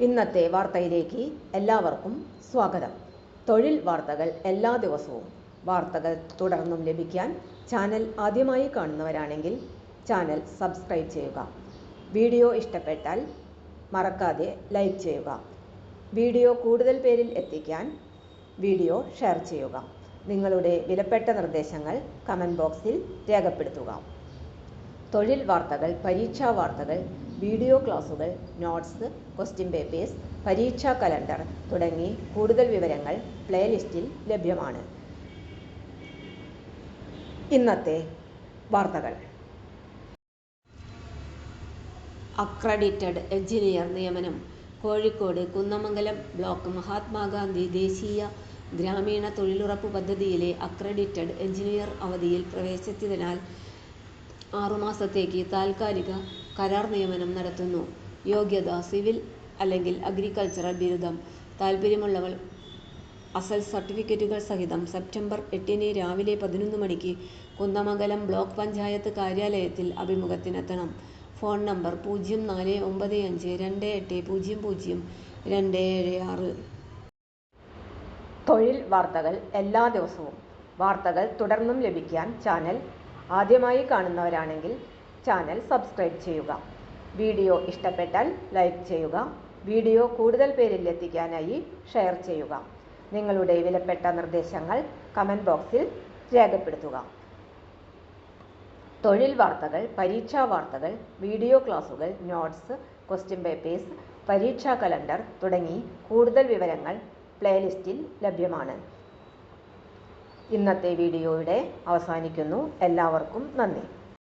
ഇന്നത്തെ വാർത്തയിലേക്ക് എല്ലാവർക്കും സ്വാഗതം. തൊഴിൽ വാർത്തകൾ എല്ലാ ദിവസവും വാർത്തകൾ തുടർന്നും ലഭിക്കാൻ ചാനൽ ആദ്യമായി കാണുന്നവരാണെങ്കിൽ ചാനൽ സബ്സ്ക്രൈബ് ചെയ്യുക. വീഡിയോ ഇഷ്ടപ്പെട്ടാൽ മറക്കാതെ ലൈക്ക് ചെയ്യുക. വീഡിയോ കൂടുതൽ പേരിൽ എത്തിക്കാൻ വീഡിയോ ഷെയർ ചെയ്യുക. നിങ്ങളുടെ വിലപ്പെട്ട നിർദ്ദേശങ്ങൾ കമൻറ്റ് ബോക്സിൽ രേഖപ്പെടുത്തുക. തൊഴിൽ വാർത്തകൾ, പരീക്ഷാ വാർത്തകൾ, വീഡിയോ ക്ലാസുകൾ, നോട്ട്സ്, ക്വസ്റ്റ്യൻ പേപ്പേഴ്സ്, പരീക്ഷാ കലണ്ടർ തുടങ്ങി കൂടുതൽ വിവരങ്ങൾ പ്ലേലിസ്റ്റിൽ ലഭ്യമാണ്. ഇന്നത്തെ വാർത്തകൾ. അക്രഡിറ്റഡ് എഞ്ചിനീയർ നിയമനം. കോഴിക്കോട് കുന്നമംഗലം ബ്ലോക്ക് മഹാത്മാഗാന്ധി ദേശീയ ഗ്രാമീണ തൊഴിലുറപ്പ് പദ്ധതിയിലെ അക്രഡിറ്റഡ് എഞ്ചിനീയർ അവധിയിൽ പ്രവേശിച്ചതിനാൽ 6 മാസത്തേക്ക് താൽക്കാലിക കരാർ നിയമനം നടത്തുന്നു. യോഗ്യത സിവിൽ അല്ലെങ്കിൽ അഗ്രികൾച്ചറൽ ബിരുദം. താൽപ്പര്യമുള്ളവർ അസൽ സർട്ടിഫിക്കറ്റുകൾ സഹിതം സെപ്റ്റംബർ 8 രാവിലെ 11 മണിക്ക് കുന്നമംഗലം ബ്ലോക്ക് പഞ്ചായത്ത് കാര്യാലയത്തിൽ അഭിമുഖത്തിനെത്തണം. Phone number 049528000276. തൊഴിൽ വാർത്തകൾ എല്ലാ ദിവസവും വാർത്തകൾ തുടർന്നും ലഭിക്കാൻ ചാനൽ ആദ്യമായി കാണുന്നവരാണെങ്കിൽ ചാനൽ സബ്സ്ക്രൈബ് ചെയ്യുക. വീഡിയോ ഇഷ്ടപ്പെട്ടാൽ ലൈക്ക് ചെയ്യുക. വീഡിയോ കൂടുതൽ പേരിൽ എത്തിക്കാനായി ഷെയർ ചെയ്യുക. നിങ്ങളുടെ വിലപ്പെട്ട നിർദ്ദേശങ്ങൾ കമൻറ്റ് ബോക്സിൽ രേഖപ്പെടുത്തുക. തൊഴിൽ വാർത്തകൾ, പരീക്ഷാ വാർത്തകൾ, വീഡിയോ ക്ലാസുകൾ, നോട്ട്സ്, ക്വസ്റ്റ്യൻ പേപ്പേഴ്സ്, പരീക്ഷാ കലണ്ടർ തുടങ്ങി കൂടുതൽ വിവരങ്ങൾ പ്ലേലിസ്റ്റിൽ ലഭ്യമാണ്. ഇന്നത്തെ വീഡിയോയുടെ അവസാനിക്കുന്നു. എല്ലാവർക്കും നന്ദി.